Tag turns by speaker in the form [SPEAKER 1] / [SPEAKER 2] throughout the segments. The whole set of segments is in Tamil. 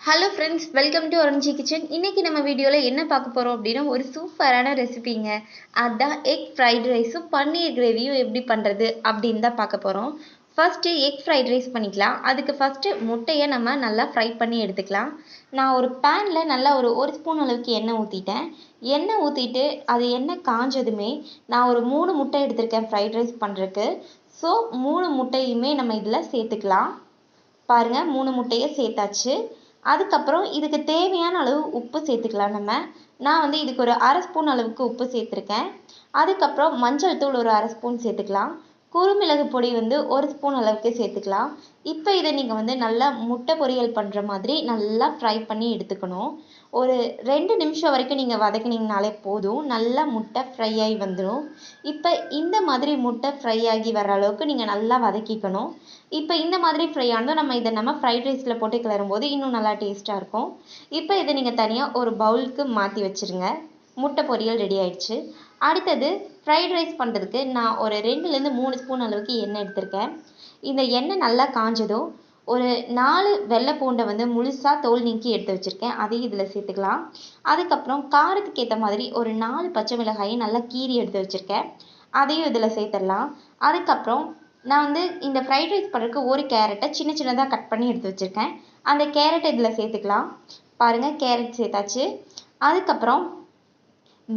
[SPEAKER 1] Hello friends, welcome to orange kitchen. இன்னைக்கு நம்ம வீடியோவில் என்ன பார்க்க போகிறோம் அப்படின்னா ஒரு சூப்பரான ரெசிபிங்க. அதுதான் எக் ஃப்ரைட் ரைஸும் பன்னீர் கிரேவியும் எப்படி பண்ணுறது அப்படின்னு தான் பார்க்க போகிறோம். ஃபஸ்ட்டு எக் ஃப்ரைட் ரைஸ் பண்ணிக்கலாம். அதுக்கு ஃபஸ்ட்டு முட்டையை நம்ம நல்லா ஃப்ரை பண்ணி எடுத்துக்கலாம். நான் ஒரு பேனில் நல்லா ஒரு ஸ்பூன் அளவுக்கு எண்ணெய் ஊற்றிட்டேன். எண்ணெய் ஊற்றிட்டு அது எண்ணெய் காஞ்சதுமே நான் ஒரு 3 முட்டை எடுத்திருக்கேன் ஃப்ரைட் ரைஸ் பண்ணுறதுக்கு. ஸோ 3 முட்டையுமே நம்ம இதில் சேர்த்துக்கலாம். பாருங்கள், 3 முட்டையை சேர்த்தாச்சு. அதுக்கப்புறம் இதுக்கு தேவையான அளவு உப்பு சேர்த்துக்கலாம் நான் இதுக்கு ஒரு அரை ஸ்பூன் அளவுக்கு உப்பு சேர்த்துருக்கேன். அதுக்கப்புறம் மஞ்சள் தூள் ஒரு அரை ஸ்பூன் சேர்த்துக்கலாம். குறுமிளகு பொடி ஒரு ஸ்பூன் அளவுக்கு சேர்த்துக்கலாம். இப்போ இதை நீங்கள் நல்லா முட்டை பொரியல் பண்ணுற மாதிரி நல்லா ஃப்ரை பண்ணி எடுத்துக்கணும். ஒரு 2 நிமிஷம் வரைக்கும் நீங்கள் வதக்கினீங்கனாலே போதும், நல்லா முட்டை ஃப்ரை ஆகி வந்துடும். இப்போ இந்த மாதிரி முட்டை ஃப்ரை ஆகி வர அளவுக்கு நீங்கள் நல்லா வதக்கிக்கணும். இப்போ இந்த மாதிரி ஃப்ரை ஆனதும் நம்ம ஃப்ரைட் ரைஸில் போட்டு கிளறும்போது இன்னும் நல்லா டேஸ்ட்டாக இருக்கும். இப்போ இதை நீங்கள் தனியாக ஒரு பவுலுக்கு மாற்றி வச்சுருங்க. முட்டை பொரியல் ரெடி ஆயிடுச்சு. அடுத்தது ஃப்ரைட் ரைஸ் பண்ணுறதுக்கு நான் ஒரு 2லேருந்து 3 ஸ்பூன் அளவுக்கு எண்ணெய் எடுத்திருக்கேன். இந்த எண்ணெய் நல்லா காஞ்சதும் ஒரு 4 வெள்ளை பூண்டை முழுசாக தோல் நீக்கி எடுத்து வச்சுருக்கேன். அதையும் இதில் சேர்த்துக்கலாம். அதுக்கப்புறம் காரத்துக்கு ஏற்ற மாதிரி ஒரு 4 பச்சை மிளகாயை நல்லா கீறி எடுத்து வச்சுருக்கேன். அதையும் இதில் சேர்த்துடலாம். அதுக்கப்புறம் நான் இந்த ஃப்ரைட் ரைஸ் பண்ணுறதுக்கு ஒரு கேரட்டை சின்ன சின்னதாக கட் பண்ணி எடுத்து வச்சுருக்கேன். அந்த கேரட்டை இதில் சேர்த்துக்கலாம். பாருங்கள், கேரட் சேர்த்தாச்சு. அதுக்கப்புறம்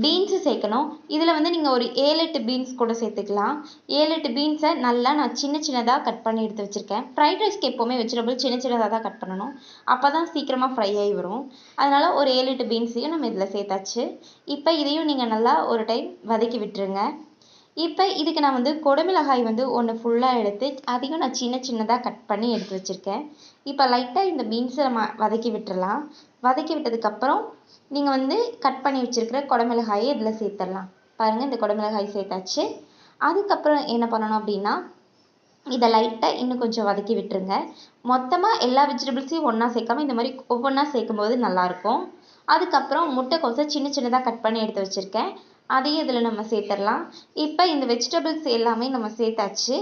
[SPEAKER 1] பீன்ஸு சேர்க்கணும். இதில் நீங்கள் ஒரு 7-8 பீன்ஸ் கூட சேர்த்துக்கலாம். 7-8 பீன்ஸை நல்லா நான் சின்ன சின்னதாக கட் பண்ணி எடுத்து வச்சுருக்கேன். ஃப்ரைட் ரைஸ்க்கு எப்போவுமே வெஜிடபிள் சின்ன சின்னதாக தான் கட் பண்ணணும். அப்போ தான் சீக்கிரமாக ஃப்ரை ஆகி வரும். அதனால் ஒரு 7-8 பீன்ஸையும் நம்ம இதில் சேர்த்தாச்சு. இப்போ இதையும் நீங்கள் நல்லா ஒரு டைம் வதக்கி விட்டுருங்க. இப்போ இதுக்கு நான் குடமிளகாய் ஒன்று ஃபுல்லாக எடுத்து அதையும் நான் சின்ன சின்னதாக கட் பண்ணி எடுத்து வச்சுருக்கேன். இப்போ லைட்டாக இந்த பீன்ஸை நம்ம வதக்கி விட்டுறலாம். வதக்கி விட்டதுக்கப்புறம் நீங்கள் கட் பண்ணி வச்சுருக்கிற குடமிளகாயை இதில் சேர்த்துடலாம். பாருங்கள், இந்த குடமிளகாய் சேர்த்தாச்சு. அதுக்கப்புறம் என்ன பண்ணணும் அப்படின்னா இதை லைட்டாக இன்னும் கொஞ்சம் வதக்கி விட்டுருங்க. மொத்தமாக எல்லா வெஜிடபிள்ஸையும் ஒன்றா சேர்க்காம இந்த மாதிரி ஒவ்வொன்றா சேர்க்கும்போது நல்லாயிருக்கும். அதுக்கப்புறம் முட்டைக்கோஸை சின்ன சின்னதாக கட் பண்ணி எடுத்து வச்சுருக்கேன். அதையும் இதில் நம்ம சேர்த்துடலாம். இப்போ இந்த வெஜிடபிள்ஸ் எல்லாமே நம்ம சேர்த்தாச்சு.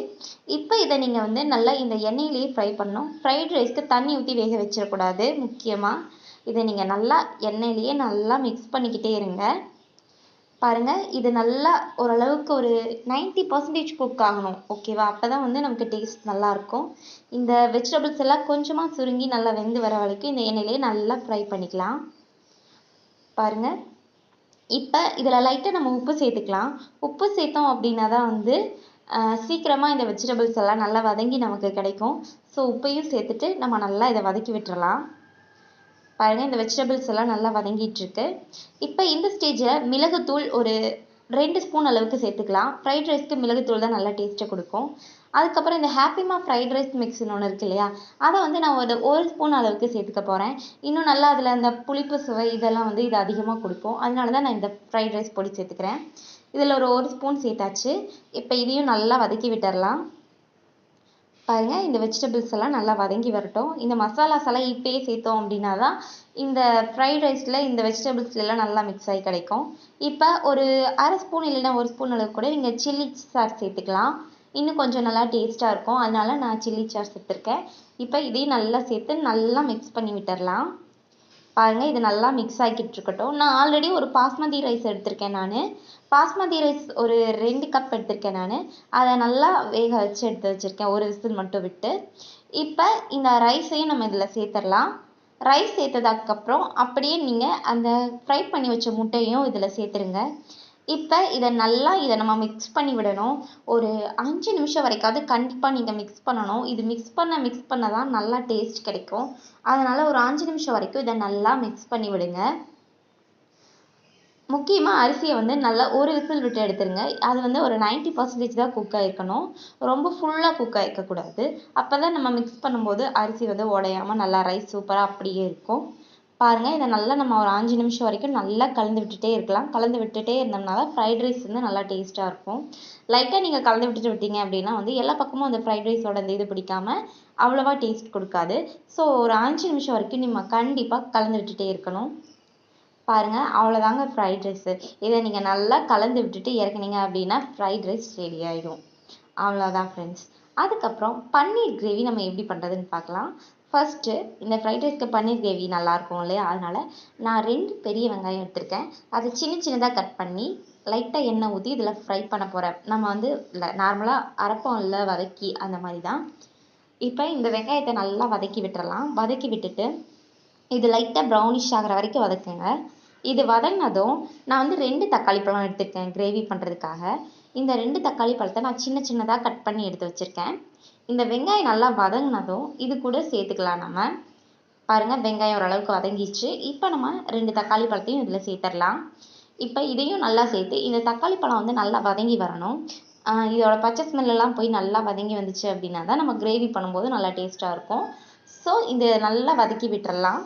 [SPEAKER 1] இப்போ இதை நீங்கள் நல்லா இந்த எண்ணெயிலேயே ஃப்ரை பண்ணணும். ஃப்ரைட் ரைஸ்க்கு தண்ணி ஊற்றி வேக வச்சிடக்கூடாது. முக்கியமாக இதை நீங்கள் நல்லா எண்ணெயிலேயே நல்லா மிக்ஸ் பண்ணிக்கிட்டே இருங்க. பாருங்கள், இது நல்லா ஓரளவுக்கு ஒரு 90% குக் ஆகணும். ஓகேவா? அப்போ தான் நமக்கு டேஸ்ட் நல்லாயிருக்கும். இந்த வெஜிடபிள்ஸ் எல்லாம் கொஞ்சமாக சுருங்கி நல்லா வெந்து வர வரைக்கும் இந்த எண்ணெயிலேயே நல்லா ஃப்ரை பண்ணிக்கலாம். பாருங்கள், இப்போ இதில் லைட்டாக நம்ம உப்பு சேர்த்துக்கலாம். உப்பு சேர்த்தோம் அப்படின்னா தான் சீக்கிரமாக இந்த வெஜிடபிள்ஸ் எல்லாம் நல்லா வதங்கி நமக்கு கிடைக்கும். ஸோ உப்பையும் சேர்த்துட்டு நம்ம நல்லா இதை வதக்கி விட்டுறலாம். பாருங்கள், இந்த வெஜிடபிள்ஸ் எல்லாம் நல்லா வதங்கிட்டுருக்கு. இப்போ இந்த ஸ்டேஜில் மிளகுத்தூள் ஒரு 2 ஸ்பூன் அளவுக்கு சேர்த்துக்கலாம். ஃப்ரைட் ரைஸ்க்கு மிளகுத்தூள் தான் நல்லா டேஸ்ட்டை கொடுக்கும். அதுக்கப்புறம் இந்த ஹாப்பிமா ஃப்ரைட் ரைஸ் மிக்ஸ்னு ஒன்று இருக்கு இல்லையா, அதை நான் ஒரு ஸ்பூன் அளவுக்கு சேர்த்துக்க போகிறேன். இன்னும் நல்லா அதில் அந்த புளிப்பு சுவை இதெல்லாம் இது அதிகமாக கொடுக்கும். அதனால தான் நான் இந்த ஃப்ரைட் ரைஸ் பொடி சேர்த்துக்கிறேன். இதில் ஒரு ஸ்பூன் சேர்த்தாச்சு. இப்போ இதையும் நல்லா வதக்கி விட்டுறலாம். பாருங்கள், இந்த வெஜிடபிள்ஸ் எல்லாம் நல்லா வதங்கி வரட்டும். இந்த மசாலாஸ் எல்லாம் இப்போயே சேர்த்தோம் அப்படின்னா தான் இந்த ஃப்ரைட் ரைஸில் இந்த வெஜிடபிள்ஸ்லாம் நல்லா மிக்ஸ் ஆகி கிடைக்கும். இப்போ ஒரு அரை ஸ்பூன் இல்லைன்னா 1 ஸ்பூன் அளவுக்கு கூட நீங்கள் சில்லி சாஸ் சேர்த்துக்கலாம். இன்னும் கொஞ்சம் நல்லா டேஸ்ட்டாக இருக்கும். அதனால நான் சில்லி சாஸ் சேர்த்துருக்கேன். இப்போ இதையும் நல்லா சேர்த்து நல்லா மிக்ஸ் பண்ணி விட்டுறலாம். பாருங்கள், இது நல்லா மிக்ஸ் ஆகிக்கிட்டு இருக்கட்டும். நான் ஆல்ரெடி ஒரு பாஸ்மதி ரைஸ் எடுத்திருக்கேன். பாஸ்மதி ரைஸ் ஒரு 2 கப் எடுத்திருக்கேன். அதை நல்லா வேக வச்சு எடுத்து வச்சுருக்கேன், ஒரு விசில் மட்டும் விட்டு. இப்போ இந்த ரைஸையும் நம்ம இதில் சேர்த்துடலாம். ரைஸ் சேர்த்ததுக்கப்புறம் அப்படியே நீங்கள் அந்த ஃப்ரை பண்ணி வச்ச முட்டையும் இதில் சேர்த்துருங்க. இப்போ இதை நம்ம மிக்ஸ் பண்ணி விடணும். ஒரு 5 நிமிஷம் வரைக்காவது கண்டிப்பாக நீங்கள் மிக்ஸ் பண்ணணும். இது மிக்ஸ் பண்ண தான் நல்லா டேஸ்ட் கிடைக்கும். அதனால் ஒரு 5 நிமிஷம் வரைக்கும் இதை நல்லா மிக்ஸ் பண்ணி விடுங்க. முக்கியமாக அரிசியை நல்லா ஒரு விசில் விட்டு எடுத்துருங்க. அது ஒரு 90% தான் குக் ஆகிருக்கணும். ரொம்ப ஃபுல்லாக குக் ஆகிருக்கக்கூடாது. அப்போ தான் நம்ம மிக்ஸ் பண்ணும்போது அரிசி உடையாமல் நல்லா ரைஸ் சூப்பராக அப்படியே இருக்கும். பாருங்கள், இதை நல்லா நம்ம ஒரு 5 நிமிஷம் வரைக்கும் நல்லா கலந்து விட்டுட்டே இருக்கலாம். கலந்து விட்டுட்டே இருந்தோம்னா தான் ஃப்ரைட் ரைஸ் நல்லா டேஸ்ட்டாக இருக்கும். லைட்டாக நீங்கள் கலந்து விட்டுட்டு விட்டீங்க அப்படின்னா எல்லா பக்கமும் அந்த ஃப்ரைட் ரைஸோட இந்த இது பிடிக்காமல் அவ்வளோவா டேஸ்ட் கொடுக்காது. ஸோ ஒரு 5 நிமிஷம் வரைக்கும் நம்ம கண்டிப்பாக கலந்து விட்டுட்டே இருக்கணும். பாருங்கள், அவ்வளோதாங்க ஃப்ரைட் ரைஸு. இதை நீங்கள் நல்லா கலந்து விட்டுட்டு இறக்குனீங்க அப்படின்னா ஃப்ரைட் ரைஸ் ரெடி ஆகிடும். அவ்வளோதான் ஃப்ரெண்ட்ஸ். அதுக்கப்புறம் பன்னீர் கிரேவி நம்ம எப்படி பண்ணுறதுன்னு பார்க்கலாம். ஃபர்ஸ்ட்டு இந்த ஃப்ரைட் ரைஸ்க்கு பன்னீர் கிரேவி நல்லாயிருக்கும் இல்லையா, அதனால் நான் 2 பெரிய வெங்காயம் எடுத்திருக்கேன். அதை சின்ன சின்னதாக கட் பண்ணி லைட்டாக எண்ணெய் ஊற்றி இதில் ஃப்ரை பண்ண போகிறேன். நம்ம வந்து இல்லை நார்மலாக அரைப்போம் இல்லை வதக்கி, அந்த மாதிரி தான். இப்போ இந்த வெங்காயத்தை நல்லா வதக்கி விட்டுறலாம். வதக்கி விட்டுட்டு இது லைட்டாக ப்ரௌனிஷ் ஆகிற வரைக்கும் வதக்குங்க. இது வதங்கினதும் நான் வந்து 2 தக்காளி பழம் எடுத்துருக்கேன் கிரேவி பண்ணுறதுக்காக. இந்த 2 தக்காளி பழத்தை நான் சின்ன சின்னதாக கட் பண்ணி எடுத்து வச்சுருக்கேன். இந்த வெங்காயம் நல்லா வதங்கினதும் இது கூட சேர்த்துக்கலாம் நம்ம. பாருங்கள், வெங்காயம் ஓரளவுக்கு வதங்கிச்சு. இப்போ நம்ம 2 தக்காளி பழத்தையும் இதில் சேர்த்துடலாம். இப்போ இதையும் நல்லா சேர்த்து இந்த தக்காளி பழம் வந்து நல்லா வதங்கி வரணும். இதோட பச்சை ஸ்மெல்லாம் போய் நல்லா வதங்கி வந்துச்சு அப்படின்னா தான் நம்ம கிரேவி பண்ணும்போது நல்லா டேஸ்ட்டாக இருக்கும். ஸோ இதை நல்லா வதக்கி விட்டுறலாம்.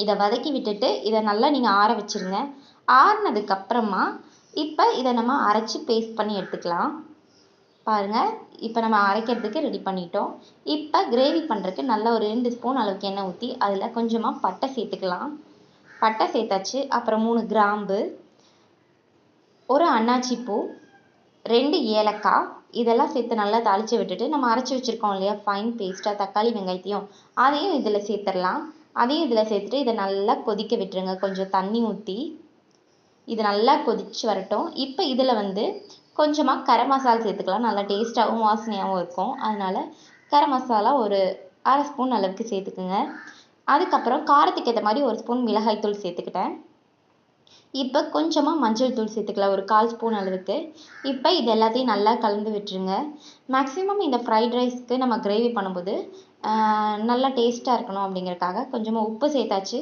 [SPEAKER 1] இதை வதக்கி விட்டுட்டு இதை நல்லா நீங்கள் ஆற வச்சுருங்க. ஆறினதுக்கப்புறமா இப்போ இதை நம்ம அரைச்சி பேஸ்ட் பண்ணி எடுத்துக்கலாம். பாருங்கள், இப்போ நம்ம அரைக்கிறதுக்கு ரெடி பண்ணிட்டோம். இப்போ கிரேவி பண்ணுறதுக்கு நல்லா ஒரு 2 ஸ்பூன் அளவுக்கு எண்ணெய் ஊற்றி அதில் கொஞ்சமாக பட்டை சேர்த்துக்கலாம். பட்டை சேர்த்தாச்சு. அப்புறம் 3 கிராம்பு, ஒரு அன்னாச்சி பூ, 2 ஏலக்காய் இதெல்லாம் சேர்த்து நல்லா தாளித்து விட்டுட்டு நம்ம அரைச்சி வச்சுருக்கோம் இல்லையா ஃபைன் பேஸ்ட்டாக தக்காளி வெங்காயத்தையும் அதையும் இதில் சேர்த்துடலாம். அதையும் இதில் சேர்த்துட்டு இதை நல்லா கொதிக்க விட்டுருங்க. கொஞ்சம் தண்ணி ஊற்றி இது நல்லா கொதிச்சு வரட்டும். இப்போ இதில் வந்து கொஞ்சமாக கரம் மசாலா சேர்த்துக்கலாம். நல்லா டேஸ்ட்டாகவும் வாசனையாகவும் இருக்கும். அதனால் கரம் மசாலா ஒரு 1/2 ஸ்பூன் அளவுக்கு சேர்த்துக்குங்க. அதுக்கப்புறம் காரத்துக்கு ஏற்ற மாதிரி 1 ஸ்பூன் மிளகாய்த்தூள் சேர்த்துக்கிட்டேன். இப்போ கொஞ்சமாக மஞ்சள் தூள் சேர்த்துக்கலாம், ஒரு 1/4 ஸ்பூன் அளவுக்கு. இப்போ இது எல்லாத்தையும் நல்லா கலந்து விட்டுருங்க. மேக்ஸிமம் இந்த ஃப்ரைட் ரைஸ்க்கு நம்ம கிரேவி பண்ணும்போது நல்லா டேஸ்ட்டாக இருக்கணும் அப்படிங்கிறதுக்காக கொஞ்சமாக உப்பு சேர்த்தாச்சு.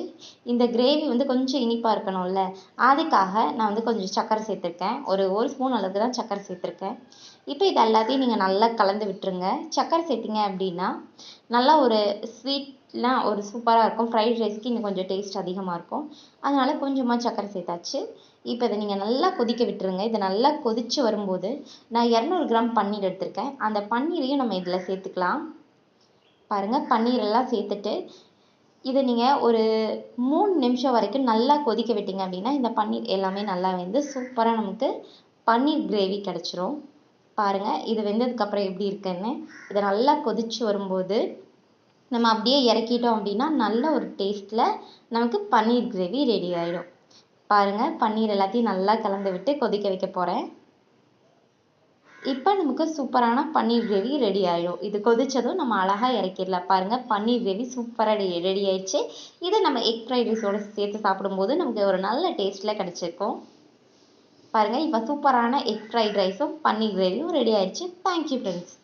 [SPEAKER 1] இந்த கிரேவி வந்து கொஞ்சம் இனிப்பாக இருக்கணும்ல, அதுக்காக நான் வந்து கொஞ்சம் சர்க்கரை சேர்த்துருக்கேன். ஒரு 1 ஸ்பூன் அளவுக்கு தான் சர்க்கரை சேர்த்துருக்கேன். இப்போ இது எல்லாத்தையும் நீங்கள் நல்லா கலந்து விட்டுருங்க. சர்க்கரை சேர்த்திங்க அப்படின்னா நல்லா ஒரு ஸ்வீட்லாம் ஒரு சூப்பராக இருக்கும். ஃப்ரைட் ரைஸ்க்கு இன்னும் கொஞ்சம் டேஸ்ட் அதிகமாக இருக்கும். அதனால் கொஞ்சமாக சர்க்கரை சேர்த்தாச்சு. இப்போ இதை நீங்கள் நல்லா கொதிக்க விட்டுருங்க. இதை நல்லா கொதித்து வரும்போது நான் 200 கிராம் பன்னீர் எடுத்திருக்கேன். அந்த பன்னீரையும் நம்ம இதில் சேர்த்துக்கலாம். பாருங்கள், பன்னீரெல்லாம் சேர்த்துட்டு இதை நீங்கள் ஒரு 3 நிமிஷம் வரைக்கும் நல்லா கொதிக்க விட்டீங்க அப்படின்னா இந்த பன்னீர் எல்லாமே நல்லா வெந்து சூப்பராக நமக்கு பன்னீர் கிரேவி கிடச்சிரும். பாருங்கள், இது வெந்ததுக்கப்புறம் எப்படி இருக்குன்னு. இதை நல்லா கொதித்து வரும்போது நம்ம அப்படியே இறக்கிட்டோம் அப்படின்னா நல்ல ஒரு டேஸ்ட்டில் நமக்கு பன்னீர் கிரேவி ரெடி ஆகிடும். பாருங்கள், பன்னீர் எல்லாத்தையும் நல்லா கலந்து விட்டு கொதிக்க வைக்க போகிறேன். இப்போ நமக்கு சூப்பரான பன்னீர் கிரேவி ரெடி ஆகிடும். இது கொதித்ததும் நம்ம அழகாக இறக்கிடலாம். பாருங்கள், பன்னீர் கிரேவி சூப்பராக ரெடி ஆயிடுச்சு. இதை நம்ம எக் ஃப்ரைட் ரைஸோடு சேர்த்து சாப்பிடும்போது நமக்கு ஒரு நல்ல டேஸ்ட்டில் கிடச்சிருக்கும். பாருங்கள், இப்போ சூப்பரான எக் ஃப்ரைட் ரைஸும் பன்னீர் கிரேவியும் ரெடி ஆயிடுச்சு. Thank you friends.